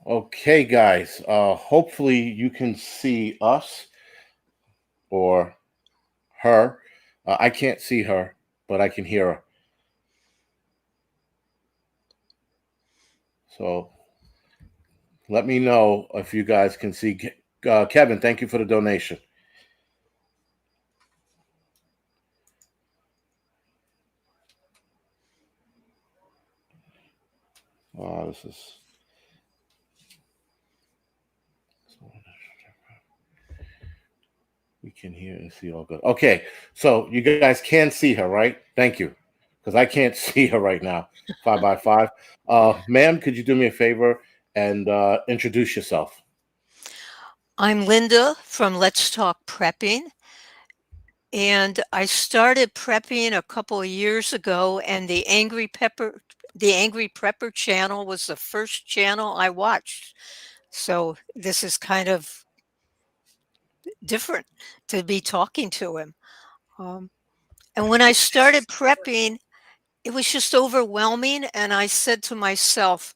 Okay, guys. Hopefully you can see us or her. I can't see her, but I can hear her. So let me know if you guys can see. Kevin, thank you for the donation. This is. We can hear and see all good. Okay, so you guys can see her, right? Thank you, because I can't see her right now. 5 by 5. Ma'am, could you do me a favor and introduce yourself? I'm Linda from Let's Talk Prepping, and I started prepping a couple of years ago, and the Angry Prepper channel was the first channel I watched. So this is kind of different to be talking to him. Um, and when I started prepping, it was just overwhelming, and I said to myself,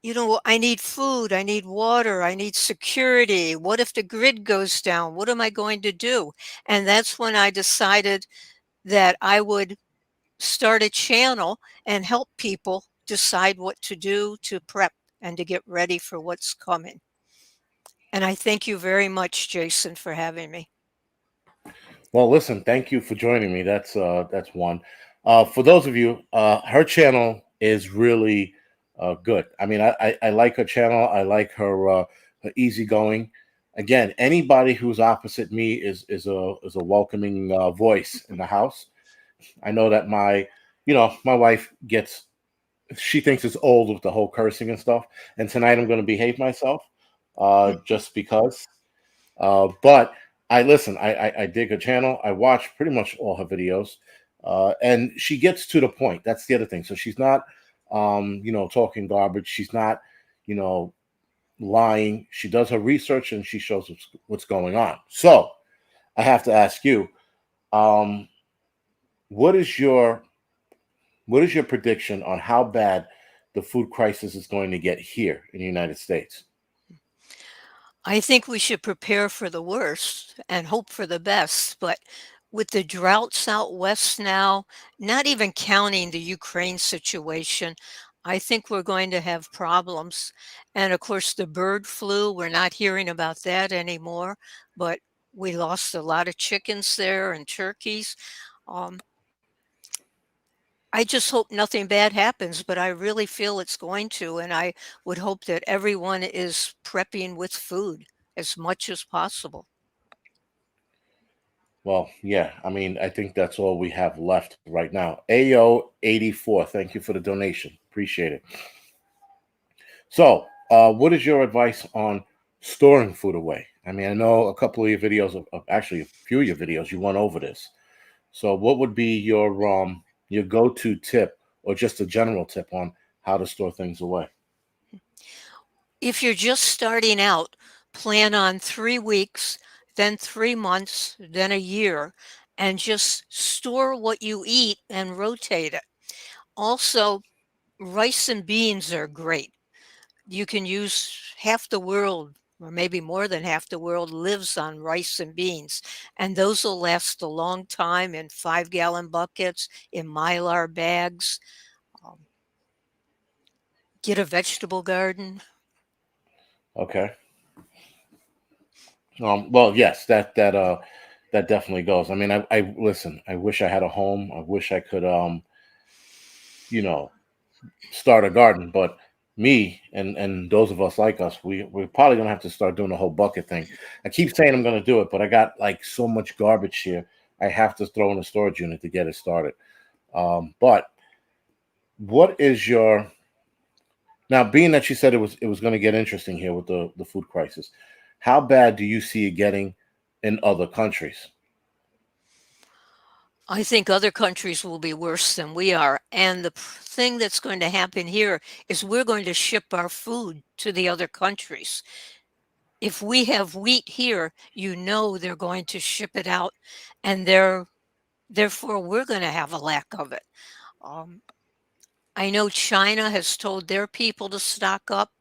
I need food, I need water, I need security. What if the grid goes down? What am I going to do? And that's when I decided that I would start a channel and help people decide what to do to prep and to get ready for what's coming. And I thank you very much, Jason, for having me. Well, listen, thank you for joining me. That's one. For those of you, her channel is really good. I mean, I like her channel. I like her easygoing. Again, anybody who's opposite me is a welcoming voice in the house. I know that my wife gets she thinks it's old with the whole cursing and stuff. And tonight I'm going to behave myself, just because. But I listen. I dig her channel. I watch pretty much all her videos, and she gets to the point. That's the other thing. So she's not, talking garbage. She's not, you know, lying. She does her research and she shows what's going on. So I have to ask you, um, what is your prediction on how bad the food crisis is going to get here in the United States? I think we should prepare for the worst and hope for the best. But with the droughts out west now, not even counting the Ukraine situation, I think we're going to have problems. And of course, the bird flu, we're not hearing about that anymore, but we lost a lot of chickens there and turkeys. Um, I just hope nothing bad happens, but I really feel it's going to. And I would hope that everyone is prepping with food as much as possible. Well, yeah, I mean, I think that's all we have left right now. AO84, thank you for the donation. Appreciate it. So, what is your advice on storing food away? I mean, I know a couple of your videos, actually a few of your videos, you went over this. So, what would be your go-to tip, or just a general tip on how to store things away? If you're just starting out, plan on 3 weeks, then 3 months, then a year, and just store what you eat and rotate it. Also, rice and beans are great. You can use half the world, or maybe more than half the world, lives on rice and beans. And those will last a long time in 5-gallon buckets, in Mylar bags. Um, get a vegetable garden. Okay. Well, yes, that definitely goes. I mean, I listen. I wish I had a home. I wish I could, you know, start a garden. But me and those of us like us, we're probably gonna have to start doing the whole bucket thing. I keep saying I'm gonna do it, but I got like so much garbage here. I have to throw in a storage unit to get it started. But what is your now? Being that you said it was going to get interesting here with the food crisis, how bad do you see it getting in other countries? I think other countries will be worse than we are. And the thing that's going to happen here is we're going to ship our food to the other countries. If we have wheat here, they're going to ship it out, and therefore we're going to have a lack of it. Um, I know China has told their people to stock up,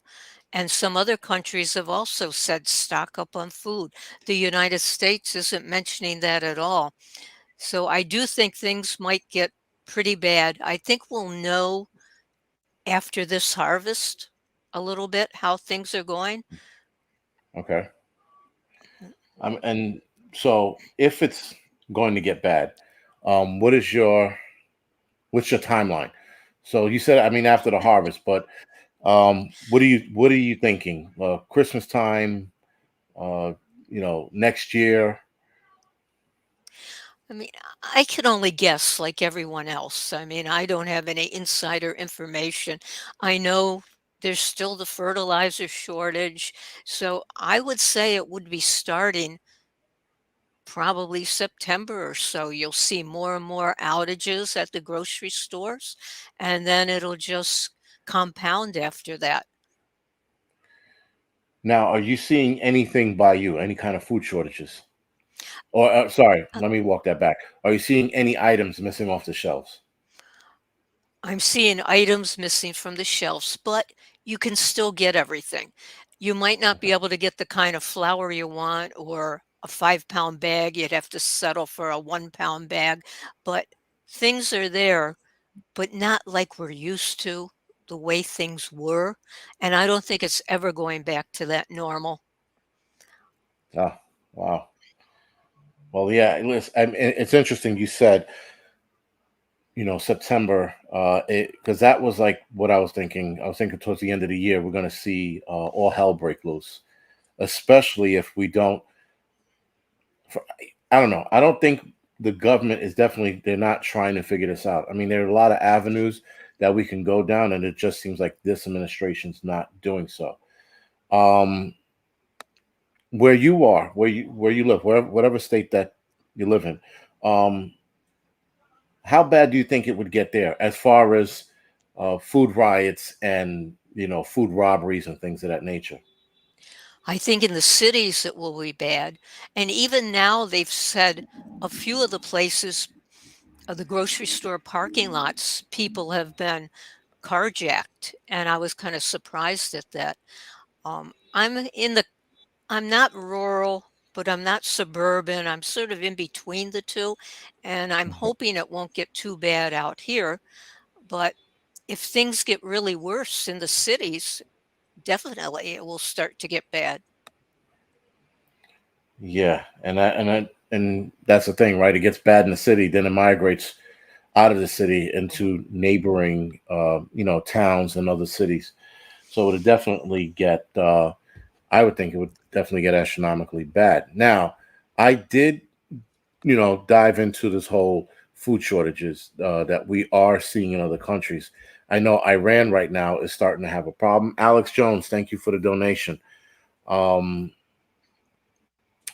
And some other countries have also said stock up on food. The United States isn't mentioning that at all. So I do think things might get pretty bad. I think we'll know after this harvest a little bit how things are going. Okay. And so if it's going to get bad, what is what's your timeline? So you said, I mean, after the harvest, but what are you thinking? Christmas time, uh, next year. I mean, I can only guess like everyone else. I mean, I don't have any insider information. I know there's still the fertilizer shortage. So I would say it would be starting probably September or so. You'll see more and more outages at the grocery stores, and then it'll just compound after that. Now, are you seeing anything by you? Any kind of food shortages? Or sorry, Uh, let me walk that back. Are you seeing any items missing off the shelves? I'm seeing items missing from the shelves, but you can still get everything. You might not be Okay. able to get the kind of flour you want or a 5 pound bag. You'd have to settle for a 1 pound bag, but things are there, but not like we're used to the way things were. And I don't think it's ever going back to that normal. Oh, wow. Well, yeah. Listen, it's interesting. You said, September, because that was like what I was thinking. I was thinking towards the end of the year, we're going to see all hell break loose, especially if we don't. For, I don't know. I don't think the government is definitely. They're not trying to figure this out. I mean, there are a lot of avenues that we can go down, and it just seems like this administration's not doing so. Um, where you are, where you live, whatever state that you live in, um, how bad do you think it would get there as far as food riots and food robberies and things of that nature? I think in the cities it will be bad. And even now, they've said a few of the places, the grocery store parking lots, people have been carjacked. And I was kind of surprised at that. I'm not rural, but I'm not suburban. I'm sort of in between the two. And I'm Mhm. hoping it won't get too bad out here. But if things get really worse in the cities, definitely it will start to get bad. Yeah, and that's the thing, right? It gets bad in the city, then it migrates out of the city Mhm. into neighboring, towns and other cities. So it would definitely get. I would think it would definitely get astronomically bad. Now, I did dive into this whole food shortages that we are seeing in other countries. I know Iran right now is starting to have a problem. Alex Jones, thank you for the donation. Um,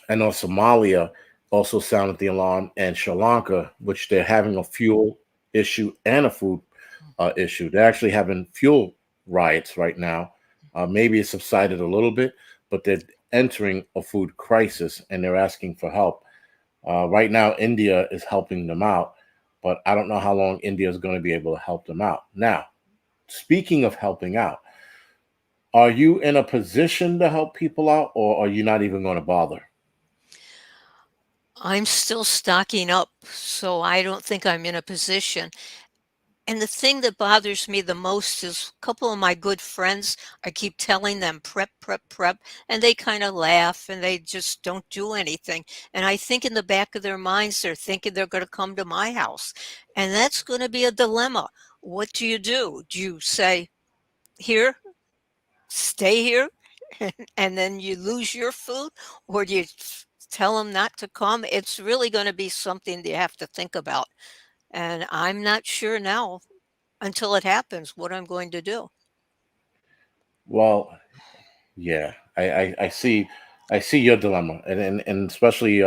I know Somalia also sounded the alarm, and Sri Lanka, which they're having a fuel issue and a food issue. They're actually having fuel riots right now. Maybe it subsided a little bit, but they're entering a food crisis and they're asking for help. Right now, India is helping them out, but I don't know how long India is going to be able to help them out. Now, speaking of helping out, are you in a position to help people out, or are you not even going to bother? I'm still stocking up, so I don't think I'm in a position. And the thing that bothers me the most is a couple of my good friends, I keep telling them prep, prep, prep, and they kind of laugh and they just don't do anything. And I think in the back of their minds, they're thinking they're going to come to my house. And that's going to be a dilemma. What do you do? Do you say, here, stay here, and then you lose your food? Or do you tell them not to come? It's really going to be something that you have to think about. And I'm not sure now until it happens, what I'm going to do. Well, yeah, I see, I see your dilemma, and especially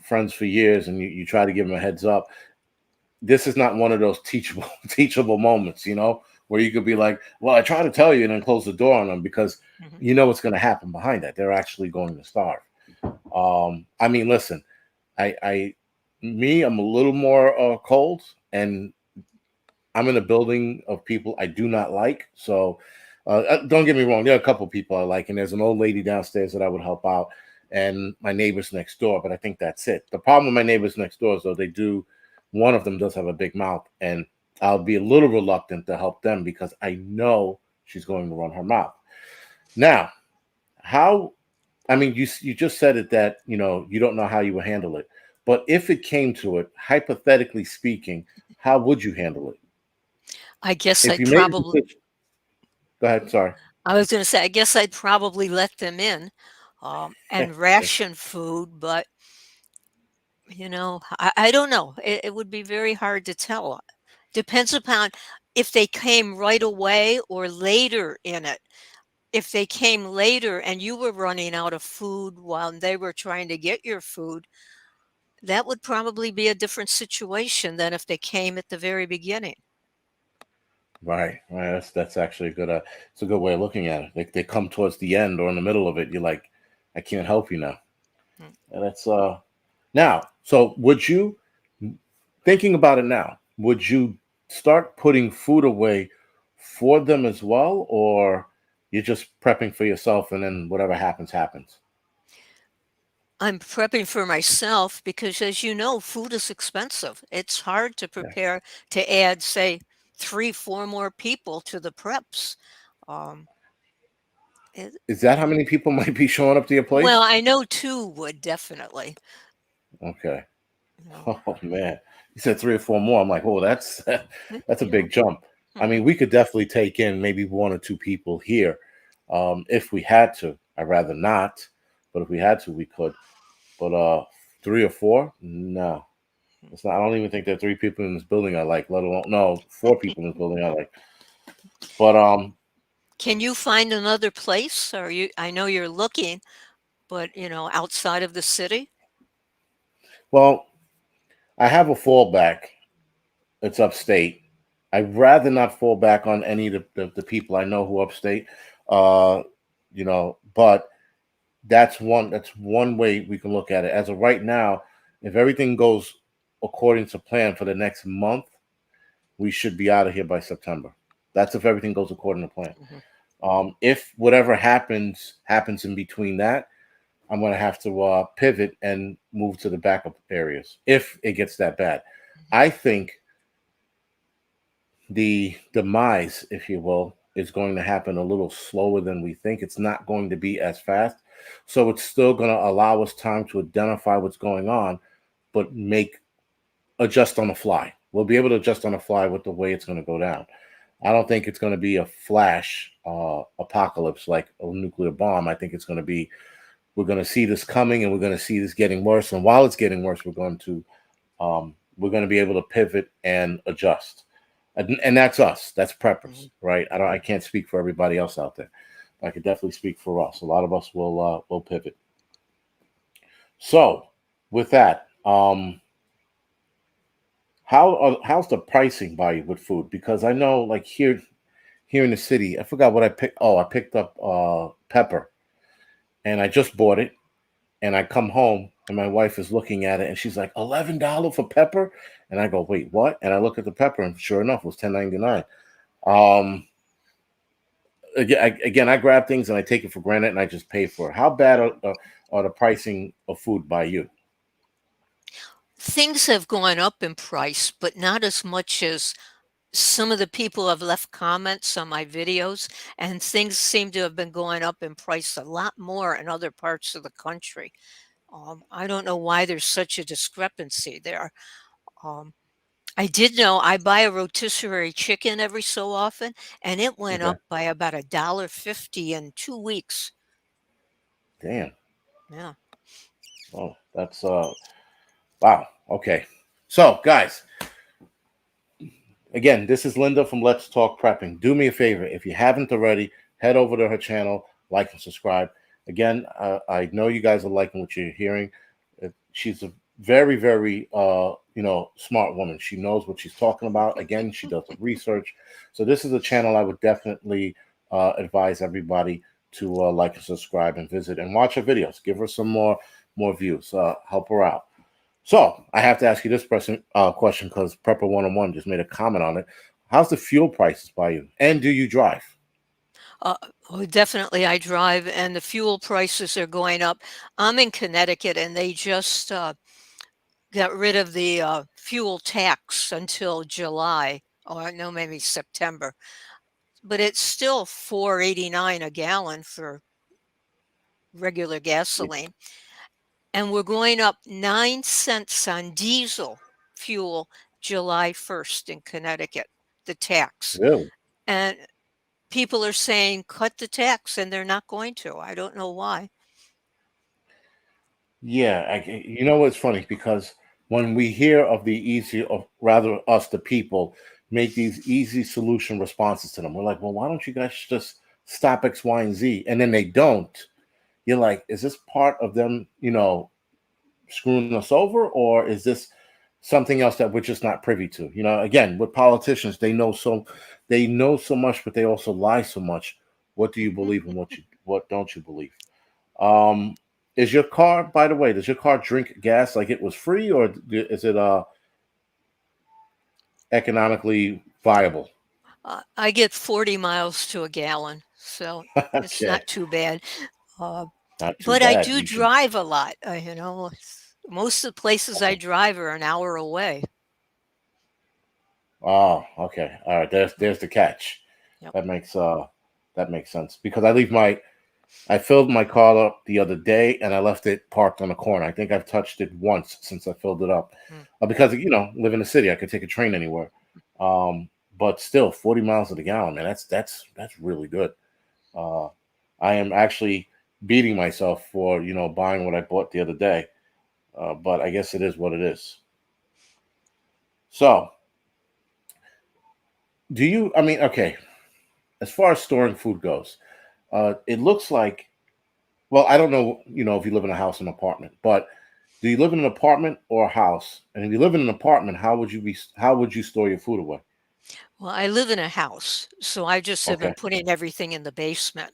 friends for years, and you try to give them a heads up. This is not one of those teachable teachable moments, where you could be like, well, I try to tell you, and then close the door on them because Mhm. you know what's going to happen behind that. They're actually going to starve. I mean, listen, I me, I'm a little more cold, and I'm in a building of people I do not like, so Don't get me wrong. There are a couple people I like, and there's an old lady downstairs that I would help out, and my neighbors next door. But I think that's it. The problem with my neighbors next door is though they do. One of them does have a big mouth, and I'll be a little reluctant to help them because I know she's going to run her mouth. Now, how? I mean, you just said it that you don't know how you would handle it, but if it came to it, hypothetically speaking, how would you handle it I guess if I'd you made a probably decision? Go ahead. Sorry. I was gonna say, I guess I'd probably let them in, and ration food, but, I don't know. It would be very hard to tell. Depends upon if they came right away or later in it. If they came later and you were running out of food while they were trying to get your food, that would probably be a different situation than if they came at the very beginning. Right, right. That's actually a good. It's a good way of looking at it. They come towards the end or in the middle of it. You're like, I can't help you now. Mm. And that's now. So would you, thinking about it now? Would you start putting food away for them as well, or you're just prepping for yourself and then whatever happens happens? I'm prepping for myself because, as you know, food is expensive. It's hard to Yeah. prepare to add, say, 3, 4 more people to the preps. Um, it, Is that how many people might be showing up to your well, place? I know 2 would definitely, Okay. you know, Oh man, you said three or four more. I'm like, oh, that's that's a you know. big jump. I Mhm, mean, we could definitely take in maybe one or two people here, if we had to. I'd rather not, but if we had to, we could. But three or four, no, mhm. it's not. I don't even think there are three people in this building I like. Let alone no, four people in this building I like. But Can you find another place? Or I know you're looking, but, outside of the city? well, I have a fallback. It's upstate. I'd rather not fall back on any of the people I know who upstate. Uh, but that's one way we can look at it. As of right now, if everything goes according to plan for the next month, we should be out of here by September. That's if everything goes according to plan. Mhm, If whatever happens in between that, I'm going to have to pivot and move to the backup areas if it gets that bad. mhm, I think the demise, if you will, is going to happen a little slower than we think. It's not going to be as fast. So it's still going to allow us time to identify what's going on, but make adjust on the fly. We'll be able to adjust on the fly with the way it's going to go down. I don't think it's going to be a flash apocalypse like a nuclear bomb. I think it's going to be we're going to see this coming and we're going to see this getting worse. And while it's getting worse, we're going to be able to pivot and adjust, and that's us. That's preppers, mhm. right? I can't speak for everybody else out there. I could definitely speak for us. A lot of us will pivot. So, with that, how's the pricing by you with food? Because I know, like here in the city, I forgot what I picked. Oh, I picked up pepper, and I just bought it, and I come home and my wife is looking at it and she's like $11 for pepper, and I go, wait, what? And I look at the pepper and sure enough it was 10.99. um again, I grab things and I take it for granted and I just pay for it. How bad are the pricing of food by you? Things have gone up in price, but not as much as some of the people have left comments on my videos, and things seem to have been going up in price a lot more in other parts of the country. I don't know why there's such a discrepancy there. Um, I did know I buy a rotisserie chicken every so often, and it went Okay. up by about $1.50 in 2 weeks. Damn. Yeah. Oh, that's wow. Okay. So guys, again, this is Linda from Let's Talk Prepping. Do me a favor, if you haven't already, head over to her channel, like and subscribe. Again, I know you guys are liking what you're hearing. She's a very, very, smart woman. She knows what she's talking about. Again, she does the research. So this is a channel I would definitely advise everybody to like and subscribe and visit and watch her videos. Give her some more views. Help her out. So I have to ask you this question because Prepper 101 just made a comment on it. How's the fuel prices by you? And do you drive? Uh, oh, definitely, I drive, and the fuel prices are going up. I'm in Connecticut, and they just got rid of the fuel tax until July, or no, maybe September. But it's still 4.89 a gallon for regular Yeah. gasoline, and we're going up 9 cents on diesel fuel July 1st in Connecticut, the tax. Really? And people are saying cut the tax, and they're not going to. I don't know why. Yeah, you know what's funny, because when we hear of the easy, or rather us, the people, make these easy solution responses to them, we're like, well, why don't you guys just stop X, Y, and Z? And then they don't. You're like, is this part of them, screwing us over, or is this something else that we're just not privy to? Again, with politicians, they know so much, but they also lie so much. What do you believe and what don't you believe? Um, is your car, by the way, does your car drink gas like it was free, or is it economically viable? I get 40 miles to a gallon, so it's Okay, not too bad. Uh, not too but I bad. do You should. drive a lot. Most of the places I Okay. drive are an hour away. Oh, okay. All right. There's the catch. Yep. That makes sense, because I filled my car up the other day and I left it parked on a corner. I think I've touched it once since I filled it up, Mm. because live in the city, I could take a train anywhere. Um, but still, 40 miles to the gallon, man. That's really good. Uh, I am actually beating myself for buying what I bought the other day, but I guess it is what it is. So, do you? I mean, okay. As far as storing food goes, it looks like. Well, I don't know. If you live in a house, an apartment, but do you live in an apartment or a house? And if you live in an apartment, How would you store your food away? Well, I live in a house, so I just have been Okay. putting everything in the basement.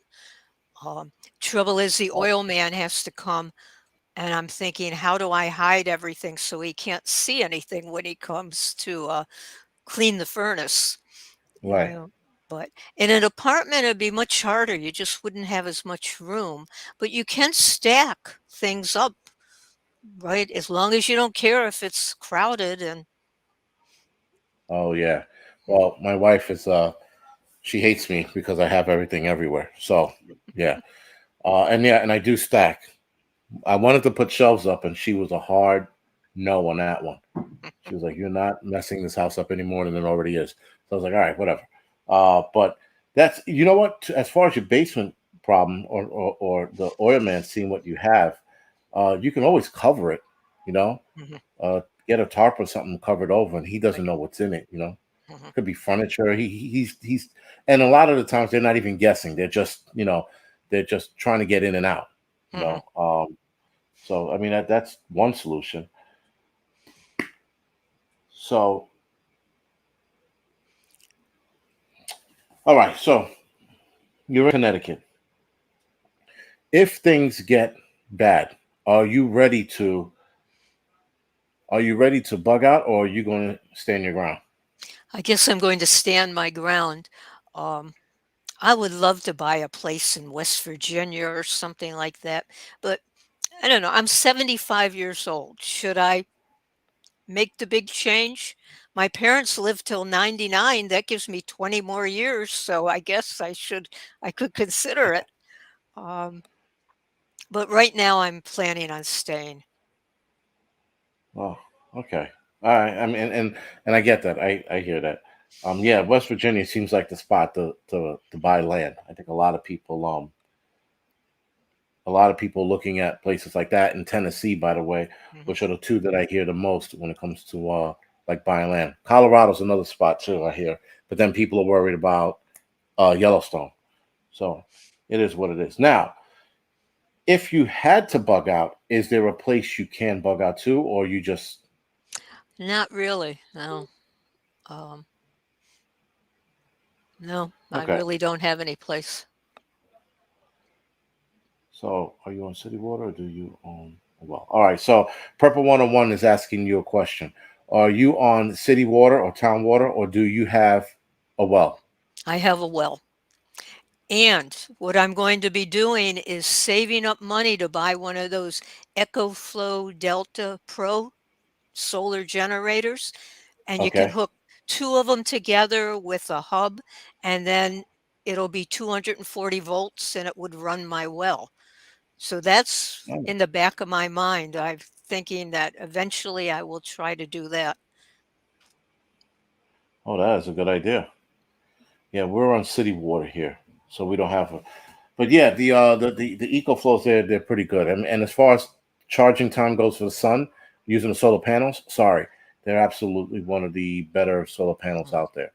Um, Trouble is, the Oh, oil man has to come, and I'm thinking, how do I hide everything so he can't see anything when he comes to clean the furnace? You right. know, but in an apartment, it'd be much harder. You just wouldn't have as much room, but you can stack things up, right? As long as you don't care if it's crowded and Oh yeah. mm, Well, my wife is she hates me because I have everything everywhere. So yeah. And I do stack. I wanted to put shelves up, and she was a hard no on that one. She was like, "You're not messing this house up any more than it already is." So I was like, "All right, whatever." But that's what. As far as your basement problem, or the oil man seeing what you have, you can always cover it. You know, mhm, get a tarp or something covered over, and he doesn't right. know what's in it. Mhm, Could be furniture. He's and a lot of the times they're not even guessing. They're just trying to get in and out. You mhm. know. So I mean that's one solution. So all right, so you're in Connecticut. If things get bad, are you ready to bug out, or are you going to stand your ground? I guess I'm going to stand my ground. Um, I would love to buy a place in West Virginia or something like that, but I don't know. I'm 75 years old. Should I make the big change? My parents lived till 99. That gives me 20 more years, so I guess I could consider it. Um, but right now I'm planning on staying. Oh, okay. All right. I mean, and I get that. I hear that. Yeah, West Virginia seems like the spot to buy land. I think a lot of people looking at places like that in Tennessee, by the way, Mhm, which are the two that I hear the most when it comes to like buying land. Colorado's another spot too, I hear, but then people are worried about Yellowstone. So it is what it is. Now, if you had to bug out, is there a place you can bug out to, or you just not really, no. Um, no, I okay? really don't have any place. So are you on city water, or do you own a well? All right. So Purple 101 is asking you a question. Are you on city water or town water, or do you have a well? I have a well. And what I'm going to be doing is saving up money to buy one of those EcoFlow Delta Pro solar generators, and you can Okay. hook 2 of them together with a hub, and then it'll be 240 volts, and it would run my well. So that's Oh, in the back of my mind. I'm thinking that eventually I will try to do that. oh, that is a good idea. Yeah, we're on city water here, so we don't have a. But yeah, the eco flows they're pretty good. And as far as charging time goes for the sun using the solar panels, sorry, they're absolutely one of the better solar panels Mm. out there.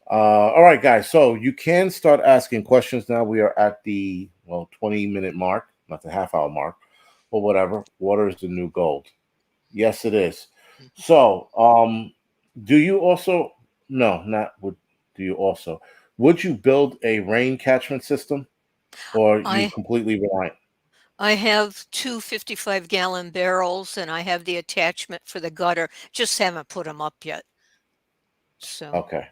All right, guys. So you can start asking questions now. We are at the 20-minute mark, not the half-hour mark, or whatever. Water is the new gold. Yes, it is. Mhm. So, do you also? No, not would. Do you also? Would you build a rain catchment system, or you I completely reliant? I have 2 55-gallon barrels, and I have the attachment for the gutter, just haven't put them up yet. So, Okay.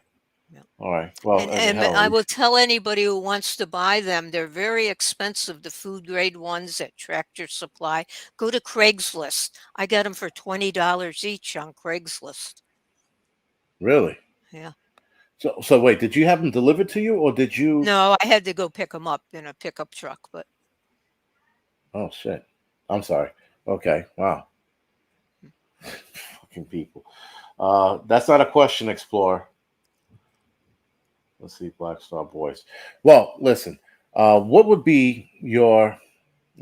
yeah. All right. Well, And hell, at I will least tell anybody who wants to buy them, they're very expensive, the food grade ones at Tractor Supply. Go to Craigslist. I got them for $20 each on Craigslist. really. Yeah. So wait, did you have them delivered to you, or did you? No, I had to go pick them up in a pickup truck, but Oh shit. I'm sorry. Okay. Wow. Fucking people. That's not a question, Explorer. Let's see, Black Star Boys. Well, listen. What would be your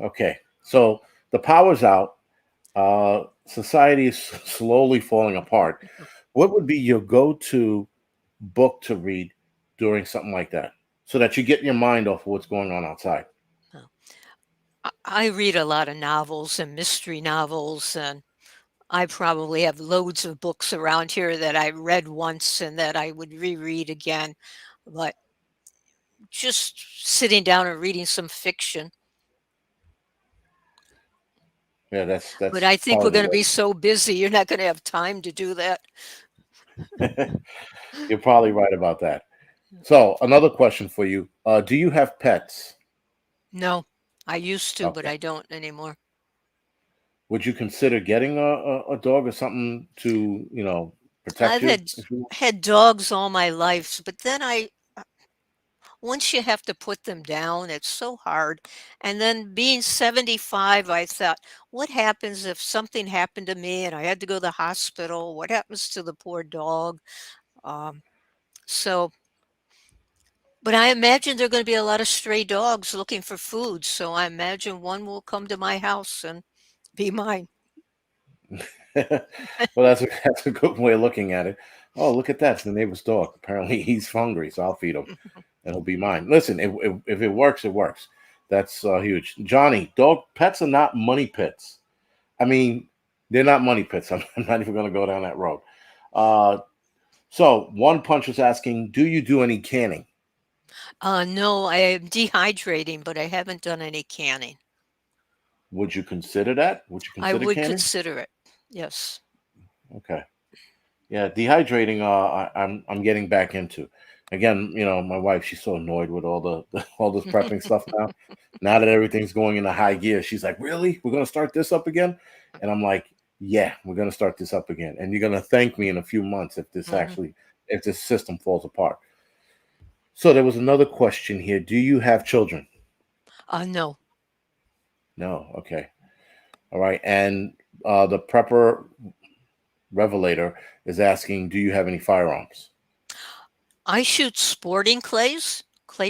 okay? So the power's out. Society is slowly falling apart. What would be your go-to book to read during something like that, so that you get your mind off of what's going on outside? no. I read a lot of novels and mystery novels, and I probably have loads of books around here that I read once and that I would reread again. But just sitting down and reading some fiction. Yeah, But that's I think we're probably gonna be so busy, you're not gonna have time to do that. the way. You're probably right about that. So another question for you: do you have pets? No, I used to, but Okay. I don't anymore. Would you consider getting a dog or something to protect I've you? had If you had dogs all my life, but then once you have to put them down, it's so hard. And then being 75, I thought, what happens if something happened to me and I had to go to the hospital? What happens to the poor dog? Um, so, but I imagine there are going to be a lot of stray dogs looking for food. So I imagine one will come to my house and be mine. well, that's a good way of looking at it. Oh, look at that! It's the neighbor's dog. Apparently, he's hungry, so I'll feed him, and he'll be mine. Listen, if it works, it works. That's huge. Johnny, dog pets are not money pits. I mean, they're not money pits. I'm not even going to go down that road. Uh, so one punch was asking, do you do any canning? No, I am dehydrating, but I haven't done any canning. Would you consider that? Would you I consider would canning? consider it. Yes. Okay. Yeah, dehydrating. I'm getting back into. Again, my wife. She's so annoyed with all the all this prepping stuff now. Now that everything's going into high gear, she's like, "Really? We're gonna start this up again?" And I'm like, "Yeah, we're gonna start this up again, and you're gonna thank me in a few months Mhm. if this system falls apart." So there was another question here. Do you have children? No, No. Okay. All right. And the prepper revelator is asking, do you have any firearms? I shoot sporting clay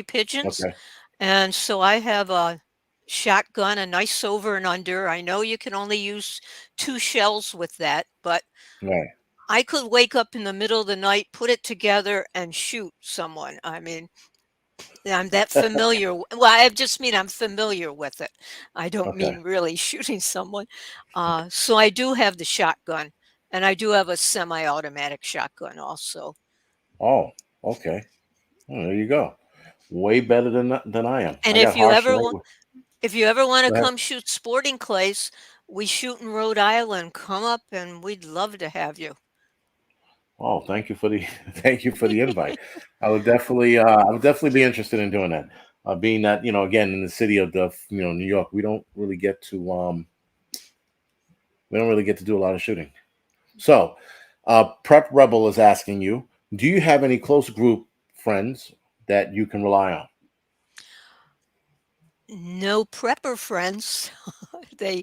pigeons, Okay. and so I have a shotgun, a nice over and under. I know you can only use 2 shells with that, but Right. I could wake up in the middle of the night, put it together, and shoot someone. I mean, I'm that familiar. Well, I just mean I'm familiar with it. I don't Okay. mean really shooting someone. So I do have the shotgun, and I do have a semi-automatic shotgun also. Oh, okay. Well, there you go. Way better than I am. And I got harsh language. if you ever want to Go ahead. come shoot sporting clays, we shoot in Rhode Island. Come up, and we'd love to have you. Oh, thank you for the thank you for the invite. I would definitely be interested in doing that. Being that, again, in the city of New York, we don't really get to do a lot of shooting. So, Prep Rebel is asking you, do you have any close group friends that you can rely on? No prepper friends. They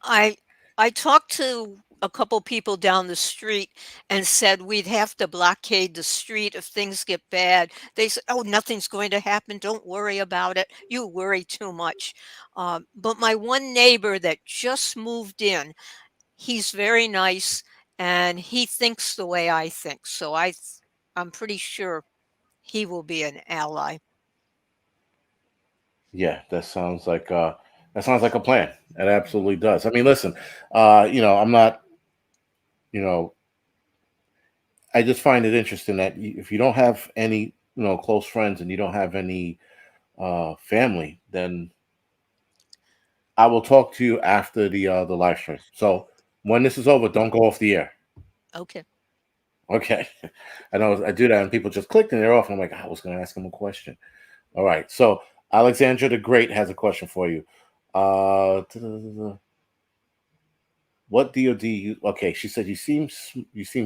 I I talked to a couple people down the street and said we'd have to blockade the street if things get bad. They said, "Oh, nothing's going to happen. Don't worry about it. You worry too much." But my one neighbor that just moved in, he's very nice and he thinks the way I think. So I'm pretty sure he will be an ally. Yeah, that sounds like a plan. It absolutely does. I mean, listen, I'm not, you know, I just find it interesting that if you don't have any, close friends and you don't have any family, then I will talk to you after the live stream. So when this is over, don't go off the air. Okay. Okay. I know I do that and people just clicked and they're off. And I'm like, I was going to ask them a question. All right. So Alexandra the Great has a question for you. Uh, what DoD? Okay, she said you seem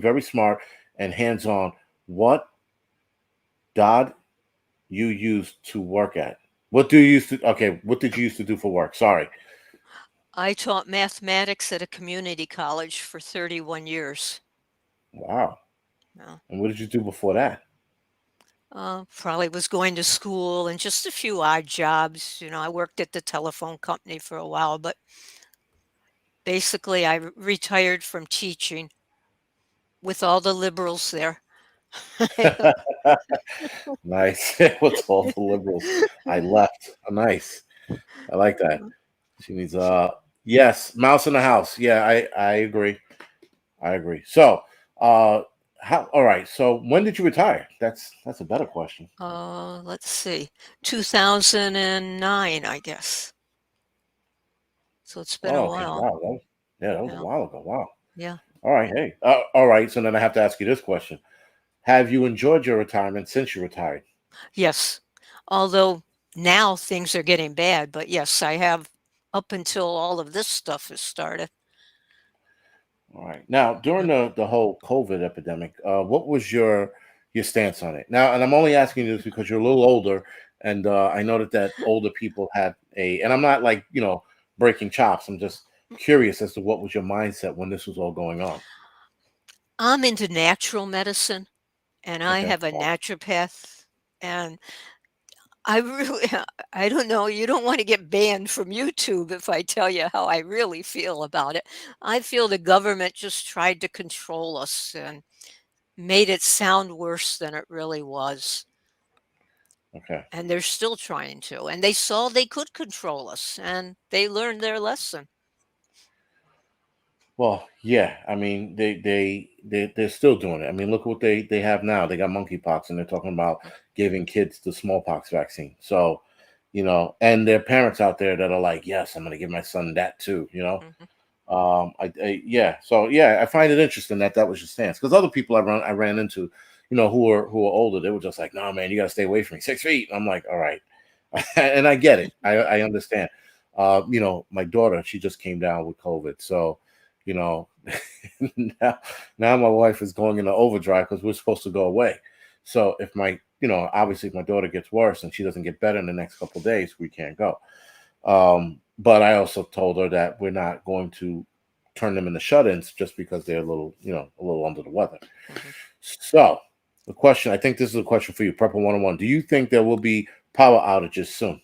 very smart and hands on. What DOD you use to work at? What do you use to? Okay, what did you used to do for work? Sorry. I taught mathematics at a community college for 31 years. Wow. Yeah. And what did you do before that? Probably was going to school and just a few odd jobs. I worked at the telephone company for a while, but basically I retired from teaching with all the liberals there. Nice. What's all the liberals? I left. Oh, nice. I like that. She needs yes, mouse in the house. Yeah, I agree. I agree. So how all right. So when did you retire? That's a better question. Let's see, 2009, I guess. So it's been a Oh, okay. while. Wow. Yeah, that was a Yeah, while ago. Wow. yeah. All right. Hey. All right. So then I have to ask you this question. Have you enjoyed your retirement since you retired? Yes. Although now things are getting bad, but yes, I have up until all of this stuff has started. All right. Now, during Mm, the whole COVID epidemic, what was your stance on it? Now, and I'm only asking you this because you're a little older, and I know that older people had and I'm not like breaking chops. I'm just curious as to what was your mindset when this was all going on. I'm into natural medicine and I Okay. have a Wow. naturopath and I really I don't know, you don't want to get banned from YouTube if I tell you how I really feel about it. I feel the government just tried to control us and made it sound worse than it really was. Okay. And they're still trying to. And they saw they could control us and they learned their lesson. Well, yeah. I mean, they're still doing it. I mean, look what they have now. They got monkeypox, and they're talking about giving kids the smallpox vaccine. So, and there are parents out there that are like, yes, I'm going to give my son that too. Mhm. Yeah. So yeah, I find it interesting that that was your stance because other people I ran into, who are older, they were just like, no, man, you got to stay away from me, 6 feet. I'm like, all right, and I get it. I understand. My daughter, she just came down with COVID, so you know, now now my wife is going into overdrive because we're supposed to go away. So if obviously if my daughter gets worse and she doesn't get better in the next couple of days, we can't go. But I also told her that we're not going to turn them into shut-ins just because they're a little under the weather. Mhm. So the question, I think this is a question for you, Prepper 101. Do you think there will be power outages soon?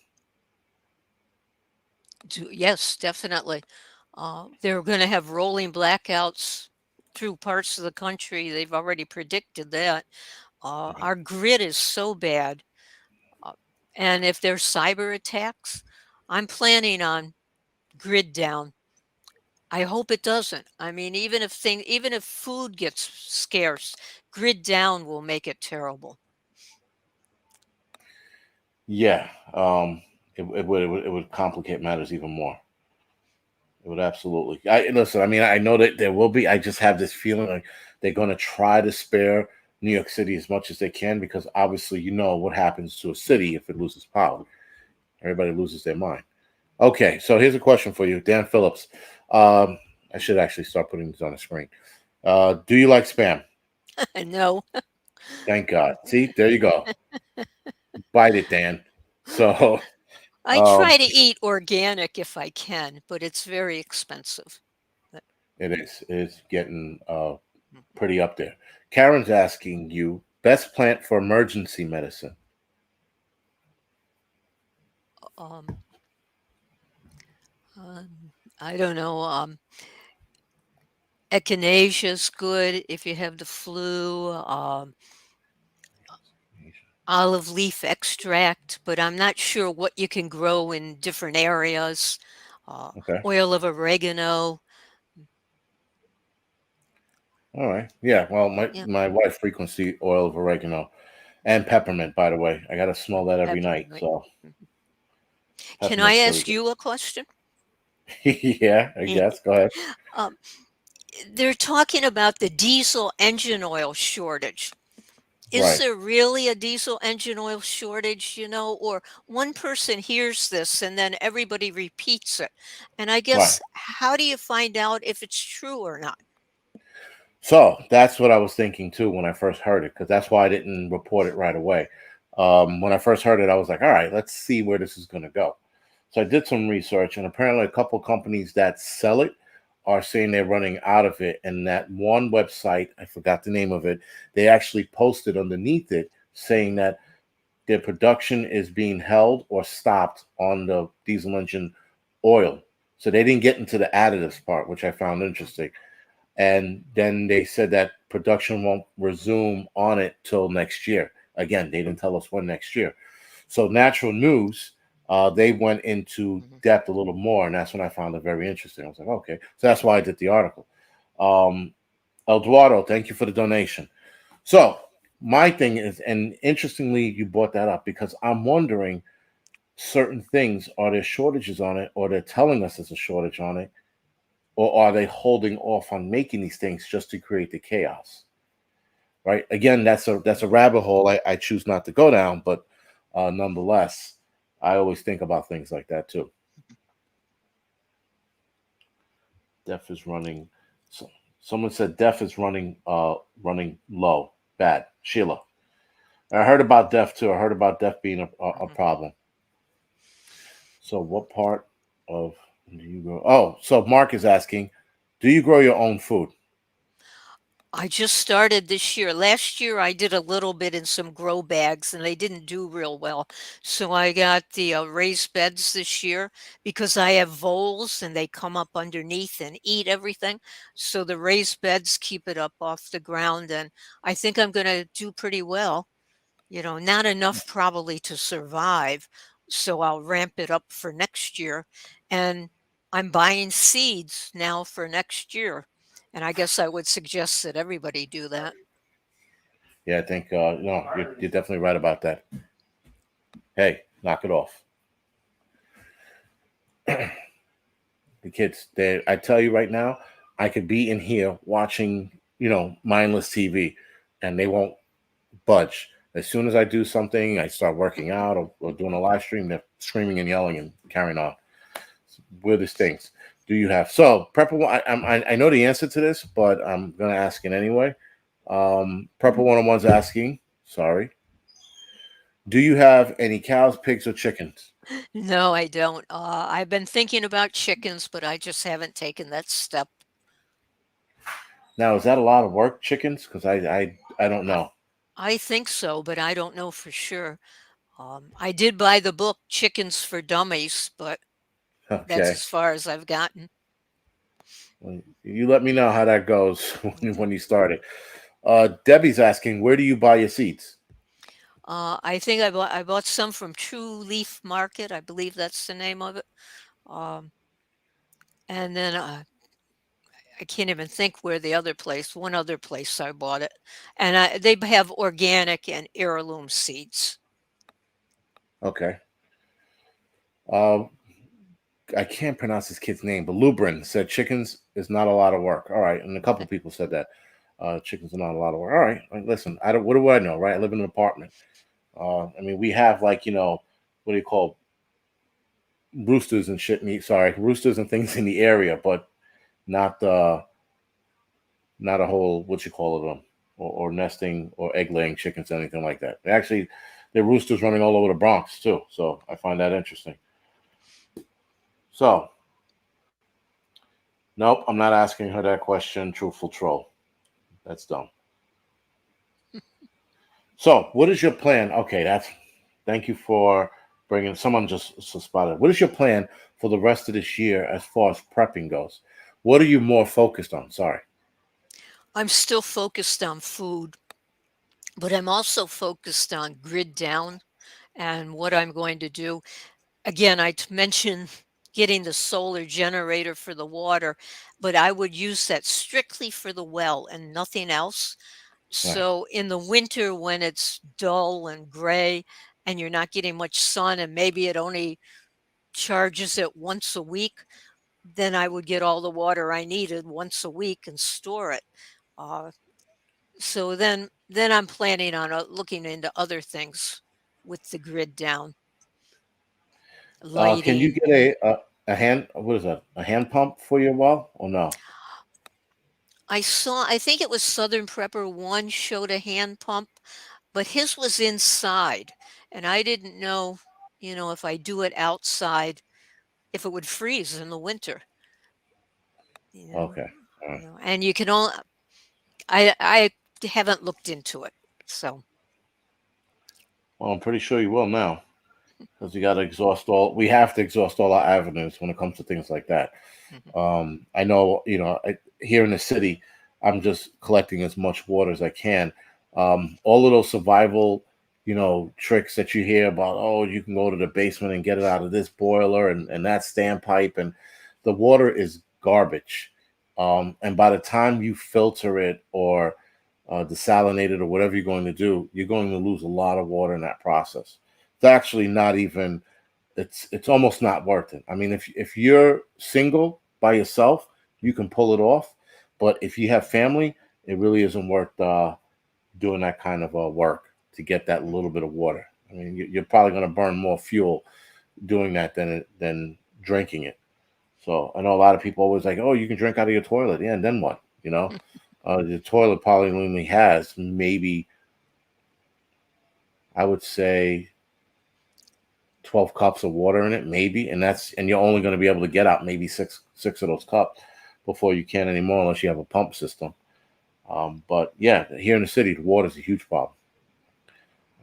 Yes, definitely. They're going to have rolling blackouts through parts of the country. They've already predicted that. Okay. Our grid is so bad. Uh, and if there's cyber attacks, I'm planning on grid down. I hope it doesn't. I mean, even if food gets scarce, grid down will make it terrible. Yeah, it would complicate matters even more. It would absolutely. I listen. I mean, I know that there will be. I just have this feeling like They're going to try to spare New York City as much as they can because obviously you know what happens to a city if it loses power. Everybody loses their mind. Okay, so here's a question for you, Dan Phillips. Um, I should actually start putting this on the screen. Do you like spam? No, Thank God. See, there you go. Bite it, Dan. So I um, try to eat organic if I can, but it's very expensive. But, it is. It's getting mhm. pretty up there. Karen's asking you best plant for emergency medicine. um, I don't know. Echinacea good if you have the flu. Olive leaf extract, but I'm not sure what you can grow in different areas. Uh, Okay. Oil of oregano. All right. Yeah. Well, my Yeah, my wife frequents the oil of oregano and peppermint. By the way, I gotta smell that every night. peppermint. So Mhm. Can I peppermint's really ask you a question? good. Yeah, I guess. Go ahead. um, they're talking about the diesel engine oil shortage. Is Right. there really a diesel engine oil shortage, or one person hears this and then everybody repeats it? And I Right. guess, how do you find out if it's true or not? So that's what I was thinking too when I first heard it, because that's why I didn't report it right away. When I first heard it, I was like, all right, let's see where this is going to go. So I did some research, and apparently, a couple companies that sell it are saying they're running out of it. And that one website, I forgot the name of it, they actually posted underneath it saying that their production is being held or stopped on the diesel engine oil. So they didn't get into the additives part, which I found interesting. And then they said that production won't resume on it till next year. Again, they didn't tell us when next year. So Natural News, they went into Mhm, depth a little more, and that's when I found it very interesting. I was like, okay, so that's why I did the article. Um, Eduardo, thank you for the donation. So my thing is, and interestingly, you brought that up because I'm wondering certain things, are there shortages on it, or they're telling us there's a shortage on it, or are they holding off on making these things just to create the chaos? Right. Again, that's a mhm, rabbit hole I choose not to go down, but nonetheless, I always think about things like that too. Def is running. So, someone said Def is running low, bad. Sheila, I heard about Def too. I heard about Def being a mhm. problem. So, what part of do you grow? Oh, so Mark is asking, do you grow your own food? I just started this year. Last year, I did a little bit in some grow bags and they didn't do real well. So I got the raised beds this year because I have voles and they come up underneath and eat everything. So the raised beds keep it up off the ground. And I think I'm going to do pretty well. Not enough probably to survive. So I'll ramp it up for next year. And I'm buying seeds now for next year. And I guess I would suggest that everybody do that. Yeah, I think no, you're definitely right about that. Hey, knock it off. The kids, they I tell you right now, I could be in here watching, mindless TV, and they won't budge. As soon as I do something, I start working out or doing a live stream, they're screaming and yelling and carrying on. Weirdest things. Do you have so Prepper one? I know the answer to this, but I'm gonna ask it anyway. Prepper 101's asking. Sorry. Do you have any cows, pigs, or chickens? No, I don't. I've been thinking about chickens, but I just haven't taken that step. Now, is that a lot of work, chickens? Because I don't I, know. I think so, but I don't know for sure. I did buy the book Chickens for Dummies, but that's Okay. as far as I've gotten. Well, you let me know how that goes Okay. when you start it. Debbie's asking, where do you buy your seeds? I think I bought some from True Leaf Market. I believe that's the name of it. Um, and then I can't even think where the other place. One other place I bought it, and they have organic and heirloom seeds. Okay. Uh, I can't pronounce this kid's name, but Lubrin said chickens is not a lot of work. All right, and a couple people said that. Chickens are not a lot of work. All right, like, listen, I don't. What do I know, right? I live in an apartment. I mean, we have like what do you call roosters and shit? Sorry, roosters and things in the area, but not not a whole what you call it or nesting or egg laying chickens, anything like that. Actually, there are roosters running all over the Bronx too, so I find that interesting. So, nope, I'm not asking her that question. Truthful troll. That's dumb. So, what is your plan? Okay, that's thank you for bringing. Someone just spotted. What is your plan for the rest of this year as far as prepping goes? What are you more focused on? Sorry. I'm still focused on food, but I'm also focused on grid down and what I'm going to do. Again, mentioned getting the solar generator for the water, but I would use that strictly for the well and nothing else. Right. So in the winter, when it's dull and gray and you're not getting much sun, and maybe it only charges it once a week, then I would get all the water I needed once a week and store it. Uh, so then I'm planning on looking into other things with the grid down, Can you lighting. get a hand? What is that? A hand pump for your well or no? I think it was Southern Prepper One showed a hand pump, but his was inside, and I didn't know, if I do it outside, if it would freeze in the winter. You know, Okay. All right. and you can only. I haven't looked into it, so. Well, I'm pretty sure you will now because you got to exhaust all. We have to exhaust all our avenues when it comes to things like that. Mhm. I know, here in the city, I'm just collecting as much water as I can. All of those survival, tricks that you hear about, oh, you can go to the basement and get it out of this boiler and that standpipe, and the water is garbage. And by the time you filter it or desalinate it or whatever you're going to do, you're going to lose a lot of water in that process. It's actually not even it's almost not worth it. I mean, if you're single by yourself, you can pull it off, but if you have family, it really isn't worth doing that kind of work to get that little bit of water. I mean, you're probably going to burn more fuel doing that than drinking it. So I know a lot of people always like, oh, you can drink out of your toilet, yeah, and then what? The toilet probably only has maybe I would say 12 cups of water in it, maybe, and you're only going to be able to get out maybe six of those cups before you can anymore unless you have a pump system. But yeah, here in the city, the water is a huge problem.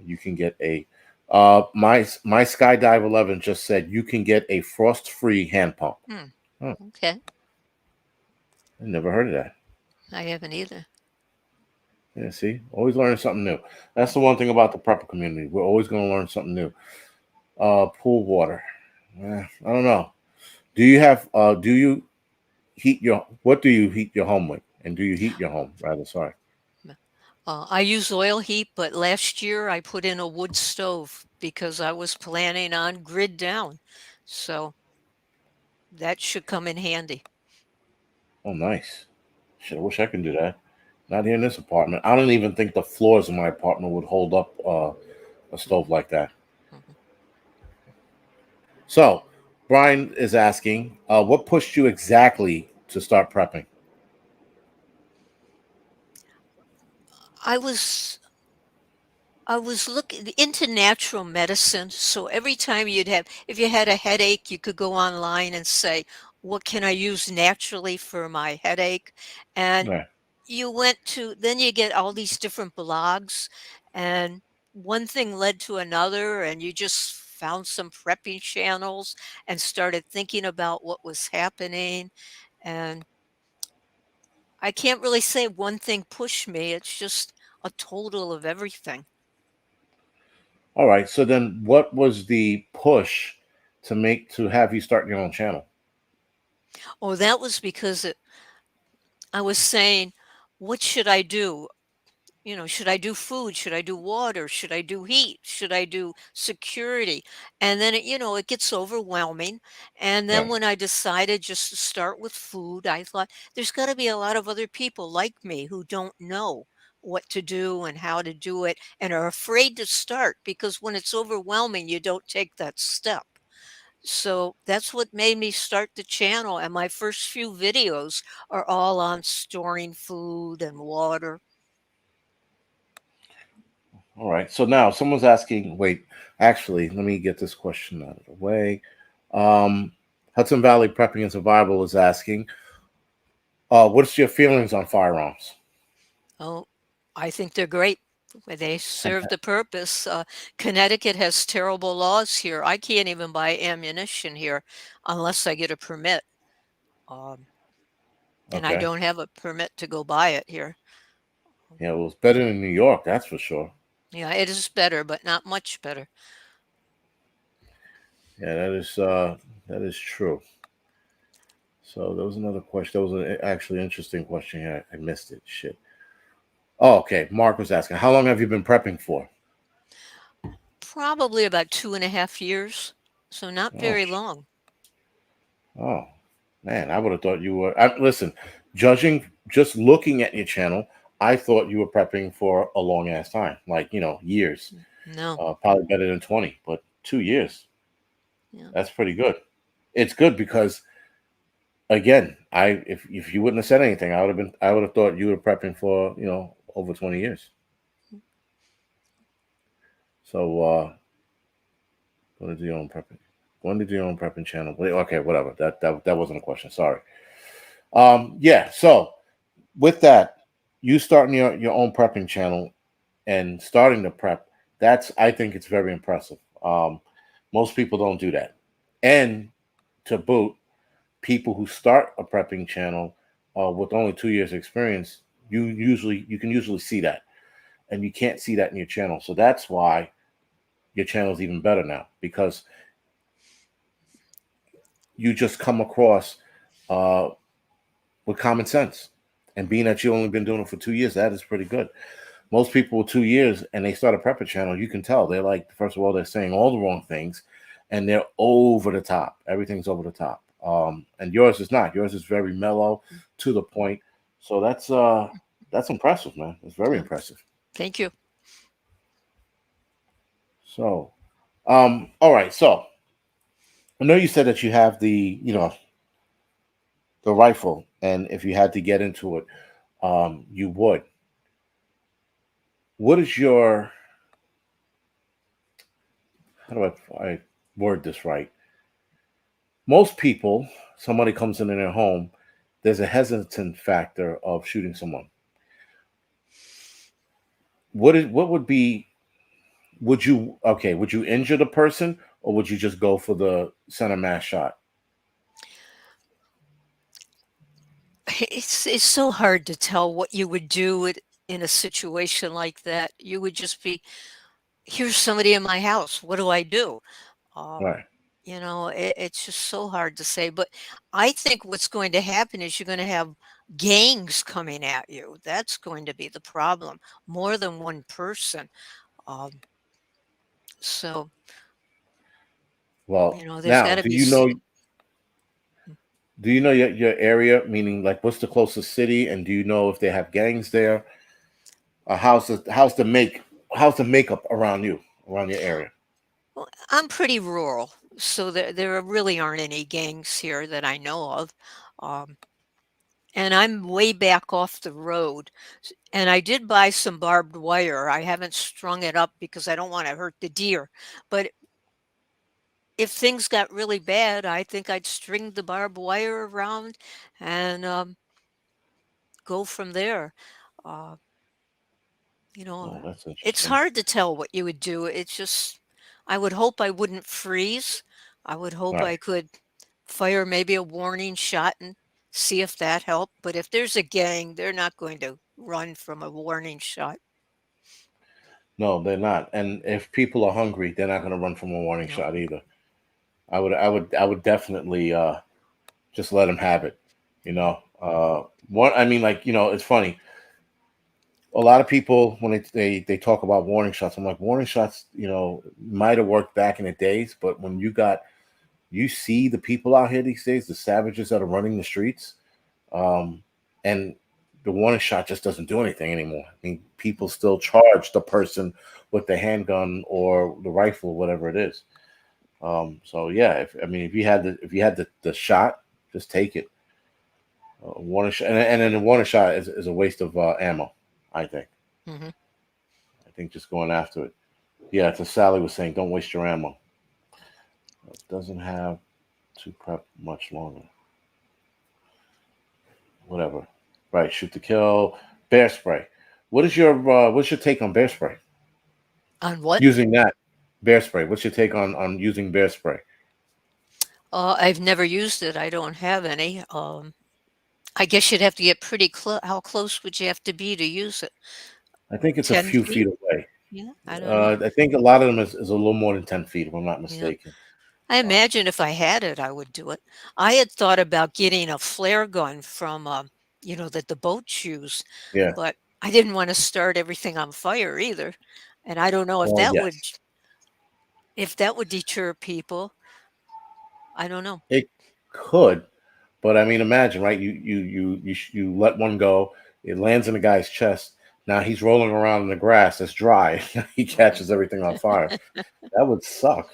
You can get a my Skydive 11 just said you can get a frost free hand pump. Hmm. Huh, Okay. I never heard of that. I haven't either. Yeah, see, always learning something new. That's the one thing about the prepper community. We're always going to learn something new. Pool water. I don't know. Do you heat your what do you heat your home with? And do you heat your home rather? Sorry. I use oil heat, but last year I put in a wood stove because I was planning on grid down. So that should come in handy. Oh, nice. Shit, I wish I could do that. Not here in this apartment. I don't even think the floors in my apartment would hold up a stove like that. Mhm. So, Brian is asking, what pushed you exactly to start prepping? I was I was looking into natural medicine. So every time if you had a headache, you could go online and say, what can I use naturally for my headache? And Right. then you get all these different blogs, and one thing led to another, and you just found some prepping channels and started thinking about what was happening. And I can't really say one thing pushed me. It's just a total of everything. All right. So then, what was the push to have you start your own channel? Oh, that was because I was saying, what should I do? should I do food? Should I do water? Should I do heat? Should I do security? And then it gets overwhelming. And then Right. when I decided just to start with food, I thought there's got to be a lot of other people like me who don't know what to do and how to do it and are afraid to start because when it's overwhelming, you don't take that step. So that's what made me start the channel. And my first few videos are all on storing food and water. All right. So now someone's asking. Wait, actually, let me get this question out of the way. Um, Hudson Valley Prepping and Survival is asking, what's your feelings on firearms? Oh, I think they're great. They serve the purpose. Connecticut has terrible laws here. I can't even buy ammunition here unless I get a permit. Um, and I Okay. don't have a permit to go buy it here. Yeah, well, it's better than New York, that's for sure. Yeah, it is better, but not much better. Yeah, that is true. So there was another question. That was an actually interesting question here. I missed it. Shit. Oh, okay. Mark was asking, how long have you been prepping for? Probably about 2.5 years, so not Oh, very long. oh, man, I would have thought you were. Listen, judging, just looking at your channel, I thought you were prepping for a long ass time, like years. No, Probably better than 20, but 2 years. yeah. That's pretty good. It's good because again, if you wouldn't have said anything, I would have thought you were prepping for over 20 years. So go to do your own prepping. When did your own prepping channel? Wait, okay, whatever. That wasn't a question. Sorry. Yeah. So with that, you starting your own prepping channel and starting to prep. That's I think it's very impressive. Most people don't do that, and to boot, people who start a prepping channel with only 2 years experience, you can usually see that, and you can't see that in your channel. So that's why your channel is even better now because you just come across uh, with common sense. And being that you only been doing it for 2 years, that is pretty good. Most people with 2 years and they start a prepper channel, you can tell they're like, first of all, they're saying all the wrong things, and they're over the top. Everything's over the top. And yours is not. Yours is very mellow, to the point. So that's impressive, man. It's very Yeah. impressive. Thank you. So, all right. So I know you said that you have the rifle, and if you had to get into it, you would. What is your how do I word this right? Most people, somebody comes in their home, there's a hesitant factor of shooting someone. What would be? Would you injure the person, or would you just go for the center mass shot? It's so hard to tell what you would do in a situation like that. You would just be, here's somebody in my house. What do I do? Um, Right. it's just so hard to say. But I think what's going to happen is you're going to have gangs coming at you. That's going to be the problem. More than one person. Um, so Well, there's now got to be. S- do you know your area? Meaning, like, what's the closest city, and do you know if they have gangs there? How's the makeup around you, around your area? Well, I'm pretty rural, so there really aren't any gangs here that I know of. Um, and I'm way back off the road. And I did buy some barbed wire. I haven't strung it up because I don't want to hurt the deer. But if things got really bad, I think I'd string the barbed wire around and go from there. Uh, you know, Oh, that's it's interesting. hard to tell what you would do. It's just, I would hope I wouldn't freeze. I would hope Right. I could fire maybe a warning shot and see if that helped. But if there's a gang, they're not going to run from a warning shot. No, they're not. And if people are hungry, they're not going to run from a warning No. shot either. I would definitely just let them have it. You know, one. I mean, like it's funny. a lot of people when they talk about warning shots, I'm like, warning shots, might have worked back in the days, but when you see the people out here these days, the savages that are running the streets, um, and the warning shot just doesn't do anything anymore. I mean, people still charge the person with the handgun or the rifle, whatever it is. So yeah, if you had the shot, just take it. Warning shot, and then the warning shot is a waste of ammo. I think. Mhm. I think just going after it. Yeah, it's as Sally was saying, don't waste your ammo. It doesn't have to prep much longer. Whatever. Right, shoot to kill, bear spray. What's your take on bear spray? On what? Using that bear spray. What's your take on using bear spray? I've never used it. I don't have any. I guess you'd have to get pretty close. How close would you have to be to use it? I think it's a 10 few feet feet? away. Yeah, I don't know. I think a lot of them is a little more than 10 feet, if I'm not Yeah. mistaken. I Uh, imagine if I had it, I would do it. I had thought about getting a flare gun from, that the boats use, yeah. but I didn't want to start everything on fire either. And I don't know Well, yes, if that would deter people. I don't know. it could, but I mean, imagine, right? You let one go, it lands in the guy's chest. Now he's rolling around in the grass that's dry. He catches everything on fire. That would suck.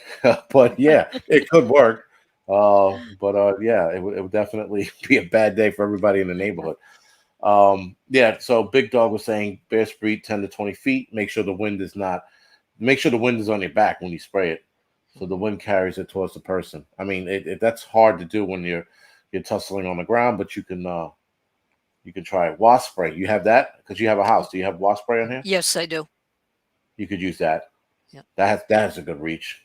But yeah, it could work. But yeah, it would definitely be a bad day for everybody in the Yeah. neighborhood. Yeah, so Big Dog was saying bear spray 10 to 20 feet. Make sure the wind is on your back when you spray it. So the Mhm. wind carries it towards the person. I mean, that's hard to do when you're tussling on the ground, but you can try it. Wasp spray. You have that because you have a house. Do you have wasp spray on here? Yes, I do. You could use that. Yeah. That has a good reach.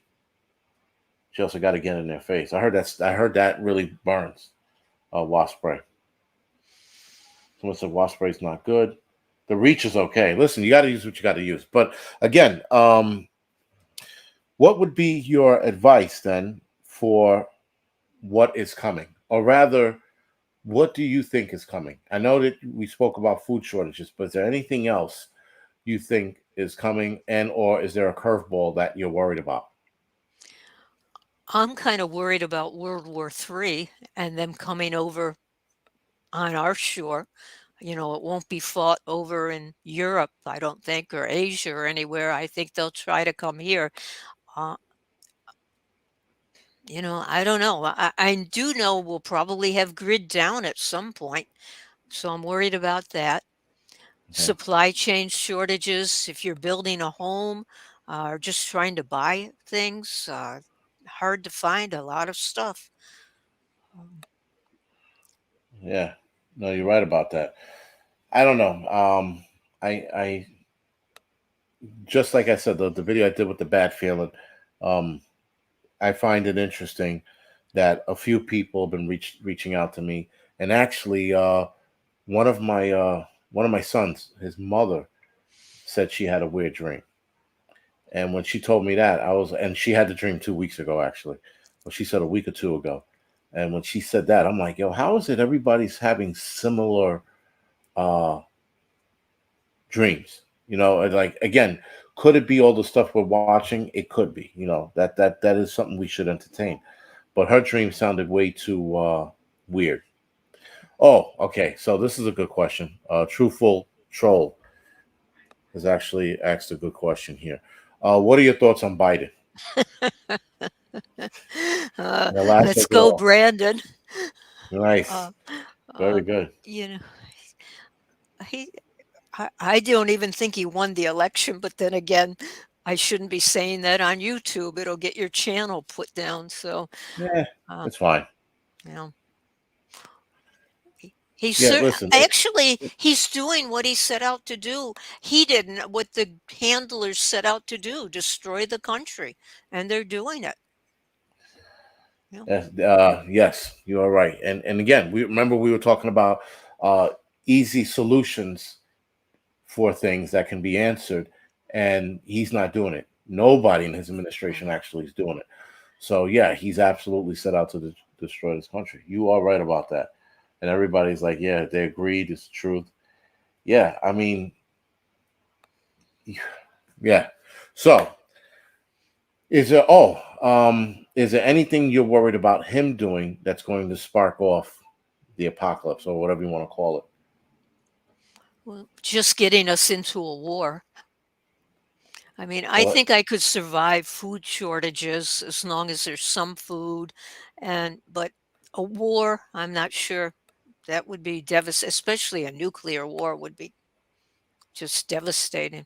She also got to get in their face. I heard that really burns. Wasp spray. Someone said wasp spray is not good. The reach is okay. Listen, you got to use what you got to use. But again, what would be your advice then for what is coming, or rather, what do you think is coming? I know that we spoke about food shortages, but is there anything else you think is coming, and or is there a curveball that you're worried about? I'm kind of worried about World War III and them coming over on our shore. It won't be fought over in Europe, I don't think, or Asia or anywhere. I think they'll try to come here. Uh, I don't know. I do know we'll probably have grid down at some point, so I'm worried about that. Okay. Supply chain shortages, if you're building a home or just trying to buy things, hard to find a lot of stuff. Um, Yeah, no, you're right about that. I don't know. I just like I said, the video I did with the bad feeling. Um, I find it interesting that a few people have been reaching out to me, and actually, one of my uh, one of my sons, his mother said she had a weird dream, and when she told me that, and she had the dream 2 weeks ago, actually. Well, she said a week or two ago, and when she said that, I'm like, yo, how is it everybody's having similar uh, dreams? Like again, could it be all the stuff we're watching? It could be. That is something we should entertain. But her dream sounded way too weird. Oh, okay. So this is a good question. Truthful Troll has actually asked a good question here. What are your thoughts on Biden? The last let's of it go, all. Brandon. Nice. Uh, Very uh, good. you know, he, I don't even think he won the election, but then again, I shouldn't be saying that on YouTube. It'll get your channel put down. So, Yeah, uh, it's fine. you know, he's Yeah, listen. actually he's doing what he set out to do. He didn't what the handlers set out to do, destroy the country, and they're doing it. You know, Yes, you are right. And again, we were talking about uh, easy solutions for things that can be answered, and he's not doing it. Nobody in his administration um, actually is doing it. So yeah, he's absolutely set out to destroy this country. You are right about that. And everybody's like, yeah, they agreed. It's the truth. Yeah, I mean, Yeah. So is there anything you're worried about him doing that's going to spark off the apocalypse or whatever you want to call it? Well, just getting us into a war. I mean, I Well, think I could survive food shortages as long as there's some food, but a war, I'm not sure. That would be especially a nuclear war would be just devastating.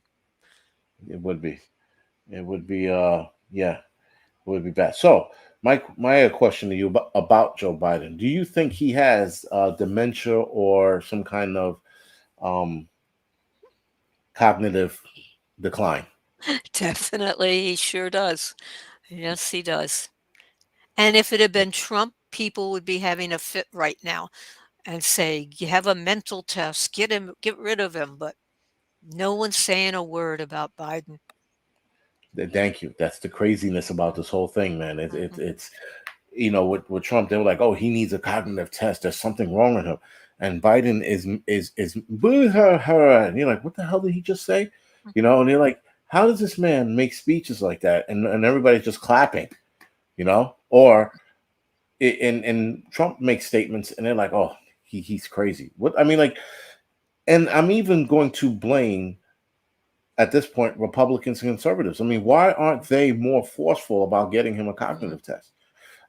it would be. It would be. Yeah, it would be bad. So, my question to you about Joe Biden: do you think he has dementia or some kind of um, cognitive decline? Definitely, he sure does. Yes, he does. And if it had been Trump, people would be having a fit right now and say, "You have a mental test, get rid of him." But no one's saying a word about Biden. Thank you. That's the craziness about this whole thing, man. Mhm, It's with Trump, they were like, oh, he needs a cognitive test. There's something wrong with him. And Biden is boo her her. And you're like, what the hell did he just say? mhm, And they're like, how does this man make speeches like that? And everybody's just clapping, or and Trump makes statements and they're like, oh, he's crazy. What I mean, like, and I'm even going to blame at this point Republicans and conservatives. I mean, why aren't they more forceful about getting him a mhm, cognitive test?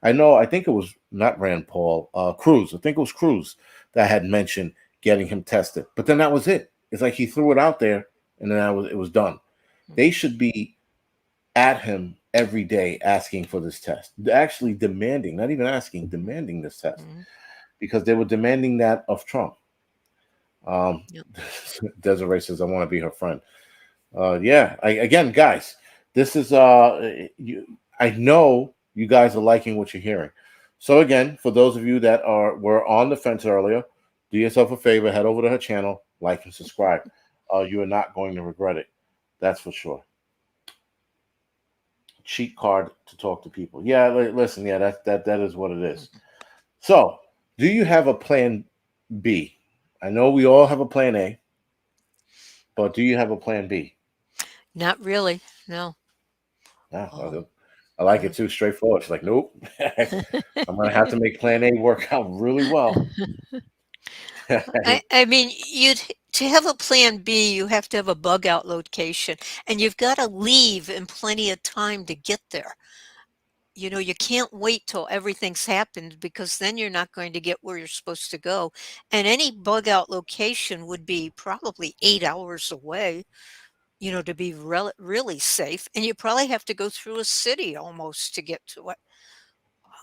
I think it was not Rand Paul, Cruz. I think it was Cruz that had mentioned getting him tested. But then that was it. It's like he threw it out there and then it was done. mhm, They should be at him every day asking for this test. Actually demanding, not even asking, demanding this test. mhm. Because they were demanding that of Trump. Um Yep. Desiree says, I want to be her friend. Yeah, again, guys, this is I know you guys are liking what you're hearing. So again, for those of you that were on the fence earlier, do yourself a favor, head over to her channel, like and subscribe. You are not going to regret it. That's for sure. Cheat card to talk to people. Yeah, listen, yeah, that is what it is. Mhm. So, do you have a plan B? I know we all have a plan A, but do you have a plan B? Not really, no. Yeah, Um, I like it yeah. too. Straightforward. It's like, nope. I'm gonna have to make Plan A work out really well. I mean, to have a plan B, you have to have a bug out location, and you've gotta leave in plenty of time to get there. You can't wait till everything's happened because then you're not going to get where you're supposed to go, and any bug out location would be probably 8 hours away, to be really safe, and you probably have to go through a city almost to get to it.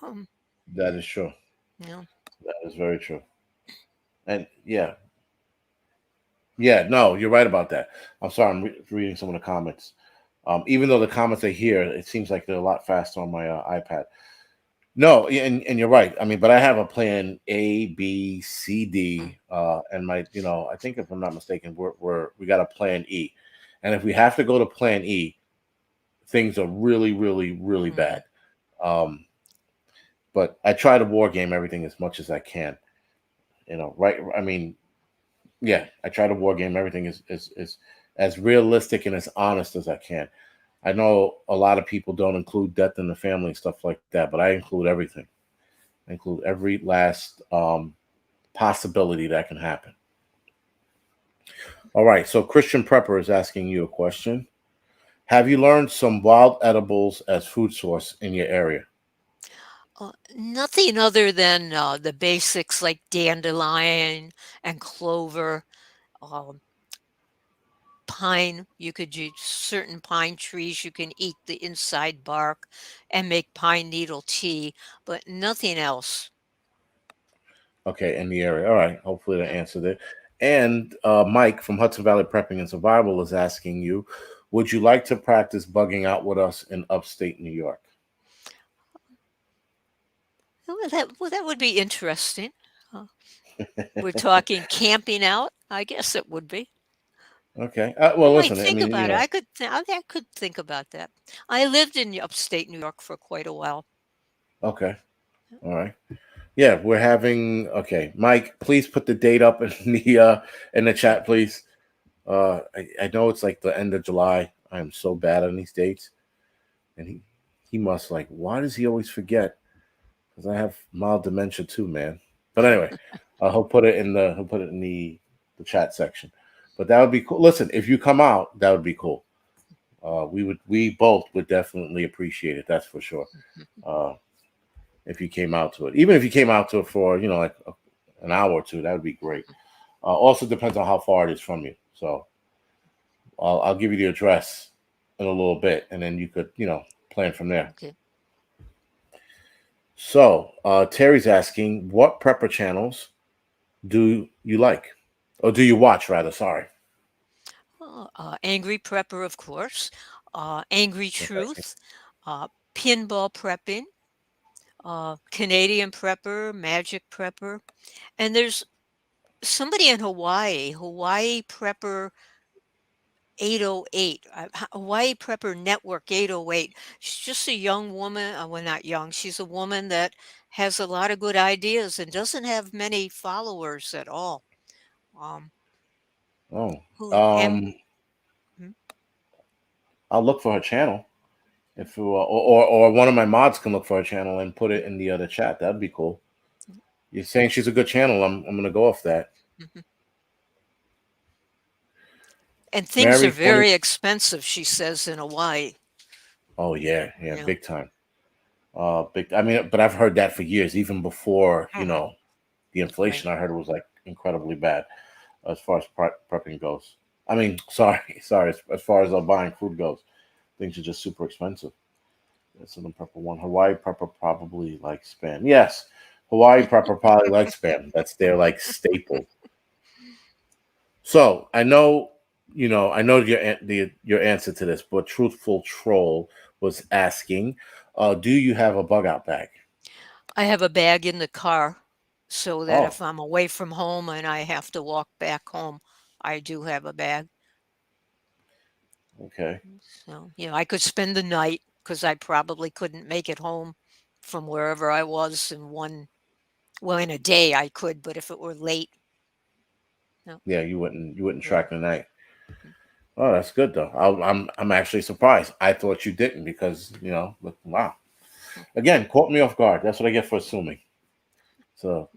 Um, That is true. you know, That is very true. And yeah, yeah, no, you're right about that. I'm sorry, I'm reading some of the comments. Even though the comments are here, it seems like they're a lot faster on my iPad. No, yeah, and you're right. I mean, but I have a plan A, B, C, mm, D, and I think if I'm not mistaken, we got a plan E, and if we have to go to plan E, things are really, really, really mhm. bad. Um, but I try to war game everything as much as I can. Right? I mean, yeah, I try to war game everything as realistic and as honest as I can. I know a lot of people don't include death in the family and stuff like that, but I include everything. I include every last possibility that can happen. All right, so Christian Prepper is asking you a question. Have you learned some wild edibles as food source in your area? Nothing other than, the basics like dandelion and clover, um, pine. You could use certain pine trees, you can eat the inside bark and make pine needle tea, but nothing else. Okay, in the area. All right. Hopefully that Yeah. answered it. And Mike from Hudson Valley Prepping and Survival is asking you, would you like to practice bugging out with us in upstate New York? That would be interesting. Uh, we're talking camping out? I guess it would be. Okay. I Well, might listen. I think mean, about it. I could think about that. I lived in upstate New York for quite a while. okay. All right. Yeah, we're having. Okay, Mike, please put the date up in the chat, please. I know it's like the end of July. I am so bad on these dates, and he must like. Why does he always forget? Because I have mild dementia too, man. But anyway, he'll put it in the chat section. But that would be cool. Listen, if you come out, that would be cool. We both would definitely appreciate it. That's for sure. Uh, if you came out to it, even if you came out to it for like an hour or two, that would be great. Also depends on how far it is from you. So I'll give you the address in a little bit, and then you could plan from there. Okay. So Terry's asking, what prepper channels do you like, or do you watch rather? Sorry. Angry Prepper, of course. Angry Okay. Truth. Pinball Prepping. Canadian Prepper. Magic Prepper. And there's somebody in Hawaii Prepper 808, Hawaii Prepper Network 808. She's just a young woman. Well, not young. She's a woman that has a lot of good ideas and doesn't have many followers at all. Um, Oh, who and um, mm, I'll look for her channel if or one of my mods can look for her channel and put it in the other chat. That'd be cool. You're saying she's a good channel. I'm gonna go off that. mhm. And things are Mary 20. very expensive, she says, in Hawaii. Oh yeah, yeah, Yeah. big time. Big. I mean, but I've heard that for years, even before Mhm. the Right. inflation. I heard it was like incredibly bad as far as prepping goes. I mean, sorry, sorry. As far as buying food goes, things are just super expensive. That's an prepper one. Hawaii prepper probably like spam. Yes, Hawaii prepper probably like spam. That's their like staple. So I know your answer to this, but truthful troll was asking, do you have a bug out bag? I have a bag in the car so that Oh, if I'm away from home and I have to walk back home, I do have a bag. okay. So, I could spend the night because I probably couldn't make it home from wherever I was in a day I could, but if it were late, no, Yeah, you wouldn't yeah. track the night. Mhm. Oh, that's good though. I'm actually surprised. I thought you didn't because but wow. Again, caught me off guard. That's what I get for assuming. So,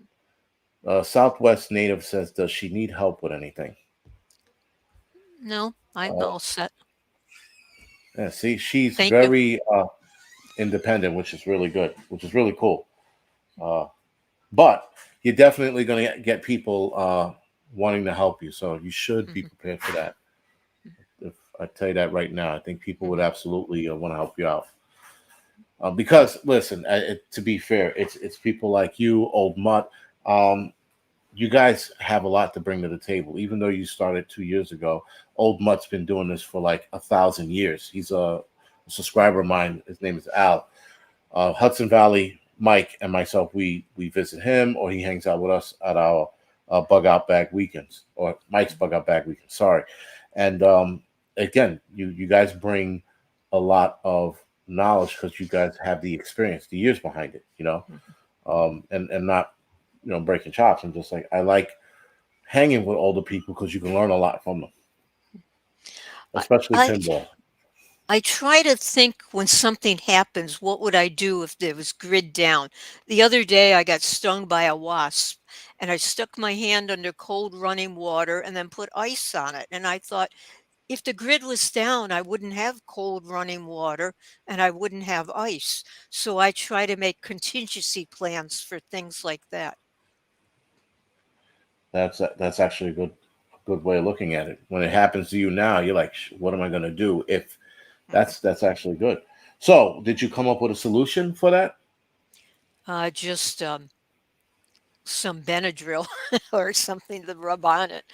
Southwest native says, does she need help with anything? No, I'm Uh, all set. yeah, see, she's Thank you. very independent, which is really good, which is really cool. Uh, but you're definitely going to get people wanting to help you, so you should be Mhm, prepared for that. If I tell you that right now, I think people would mhm, absolutely want to help you out. Because listen, to be fair, it's people like you, old mutt. Um, you guys have a lot to bring to the table. Even though you started 2 years ago, old mutt's been doing this for like 1,000 years. He's a subscriber of mine. His name is Al. Hudson Valley Mike and myself, we visit him, or he hangs out with us at our bug out bag weekends, or Mike's bug out bag weekend. Sorry, and again, you guys bring a lot of knowledge because you guys have the experience, the years behind it, mhm. and not breaking chops. I'm just like I like hanging with older people because you can learn a lot from them, I especially I pinball. I try to think when something happens, what would I do if there was grid down? The other day, I got stung by a wasp, and I stuck my hand under cold running water and then put ice on it. And I thought, if the grid was down, I wouldn't have cold running water and I wouldn't have ice. So I try to make contingency plans for things like that. That's actually a good way of looking at it. When it happens to you now, you're like, what am I going to do? If Mhm. that's actually good. So, did you come up with a solution for that? Just some Benadryl or something to rub on it.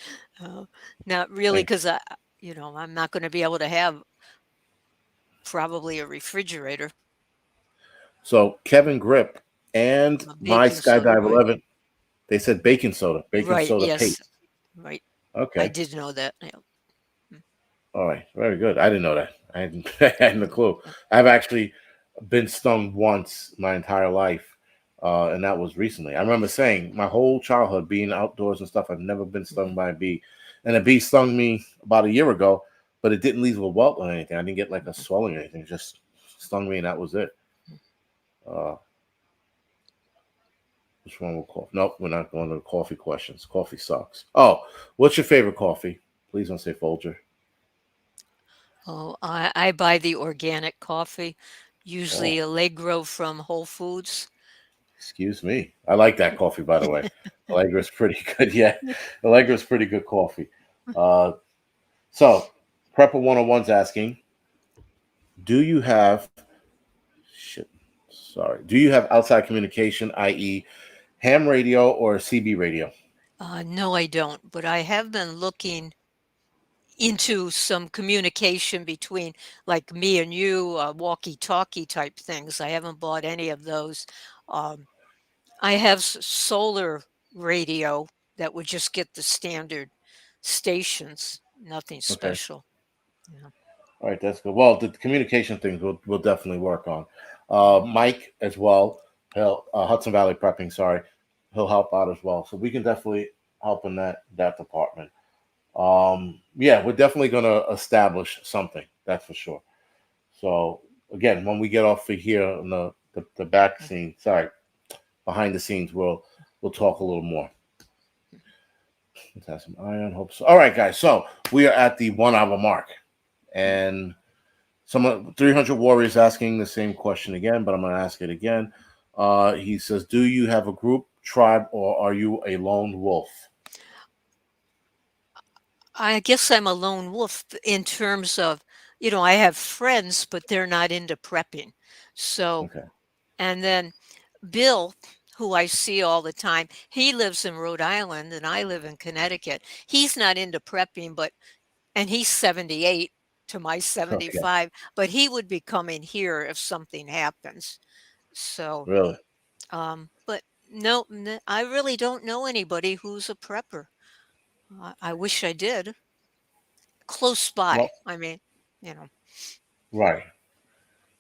Uh, Not really, Thank you. because I'm not going to be able to have probably a refrigerator, So, Kevin Grip and my baking soda, Skydive right? 11, they said baking Right. soda Yes. paste. Right. I Okay. did know that. Yeah. All right. Very good. I didn't know that. I hadn't, I hadn't a Mm, clue. yeah. I've actually been stung once my entire life. And that was recently. I remember saying my whole childhood being outdoors and stuff, I've never been stung Mhm. by a bee. And a bee stung me about a year ago, but it didn't leave a welt or anything. I didn't get like a swelling or anything. It just stung me, and that was it. Uh, which one will coffee? Nope, we're not going to the coffee questions. Coffee sucks. Oh, what's your favorite coffee? Please don't say Folger. Oh, I buy the organic coffee, Oh, usually Allegro from Whole Foods. excuse me. I like that coffee, by the way. Allegra's pretty good. Yeah, Allegra's pretty good coffee. Uh, so, Prepper 101's asking, do you have, shit, sorry, do you have outside communication, i.e., ham radio or CB radio? No, I don't, but I have been looking into some communication between like me and you, walkie-talkie type things. I haven't bought any of those. Um, I have solar radio that would just get the standard stations, nothing Okay. special. Yeah. All right, that's good. Well, the communication things we'll definitely work on. Mike as well. He'll Hudson Valley Prepping. Sorry, he'll help out as well. So we can definitely help in that department. Yeah, we're definitely going to establish something. That's for sure. So again, when we get off of here on the back scene, sorry, behind the scenes, we'll talk a little more. Let's have some iron. Hope so. All right, guys. So we are at the 1 hour mark, and someone 300 Warriors asking the same question again, but I'm going to ask it again. He says, "Do you have a group, tribe, or are you a lone wolf?" I guess I'm a lone wolf in terms of, I have friends, but they're not into prepping. So, Okay. and then Bill, who I see all the time, he lives in Rhode Island and I live in Connecticut. He's not into prepping, and he's 78 to my Okay. 75, but he would be coming here if something happens. So, Really? but no, I really don't know anybody who's a prepper. I wish I did. Close by, Well, I mean, you know, right.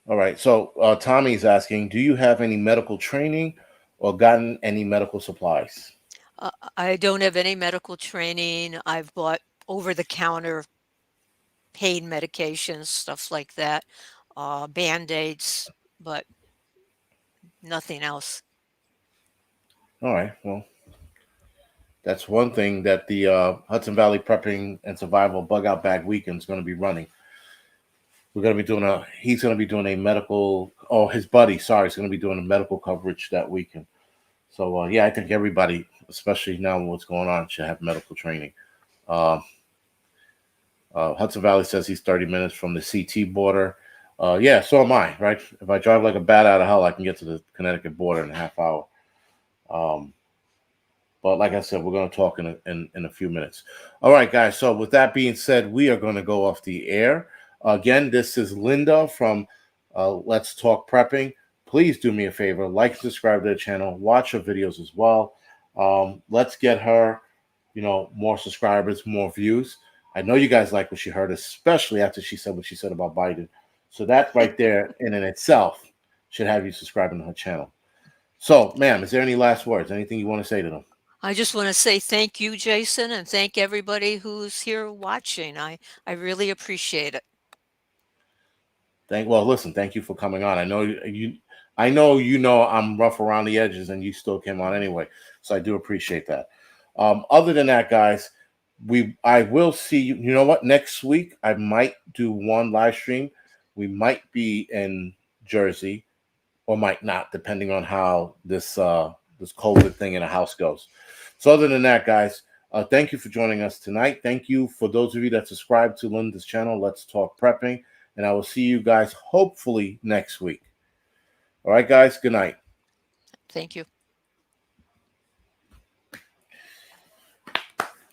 All right. So Tommy's asking, "Do you have any medical training or gotten any medical supplies?" I don't have any medical training. I've bought over-the-counter pain medications, stuff like that, Band-Aids, but nothing else. All right. Well, that's one thing that the Hudson Valley Prepping and Survival Bug Out Bag Weekend is going to be running. We're going to be doing a. He's going to be doing a medical. Oh, his buddy. Sorry, is going to be doing a medical coverage that weekend. So yeah, I think everybody, especially now what's going on, should have medical training. Uh, Hudson Valley says he's 30 minutes from the CT border. Yeah, so am I. Right? If I drive like a bat out of hell, I can get to the Connecticut border in a half hour. Um, But like I said, we're going to talk in a few minutes. All right, guys. So with that being said, we are going to go off the air. Again, this is Linda from Let's Talk Prepping. Please do me a favor, like and subscribe to the channel, watch her videos as well. Let's get her, more subscribers, more views. I know you guys like what she heard, especially after she said what she said about Biden. So that right there in and itself should have you subscribing to her channel. So, ma'am, is there any last words? Anything you want to say to them? I just want to say thank you, Jason, and thank everybody who's here watching. I really appreciate it. Listen, thank you for coming on. I know I'm rough around the edges, and you still came on anyway. So I do appreciate that. Other than that, guys, I will see you. You know what? Next week I might do one live stream. We might be in Jersey, or might not, depending on how this COVID thing in the house goes. So other than that, guys, thank you for joining us tonight. Thank you for those of you that subscribe to Linda's channel. Let's Talk Prepping, and I will see you guys hopefully next week. All right, guys. Good night. Thank you.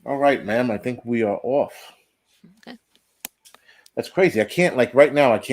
All right, ma'am. I think we are off. Okay. That's crazy. I can't, like, right now. I can't.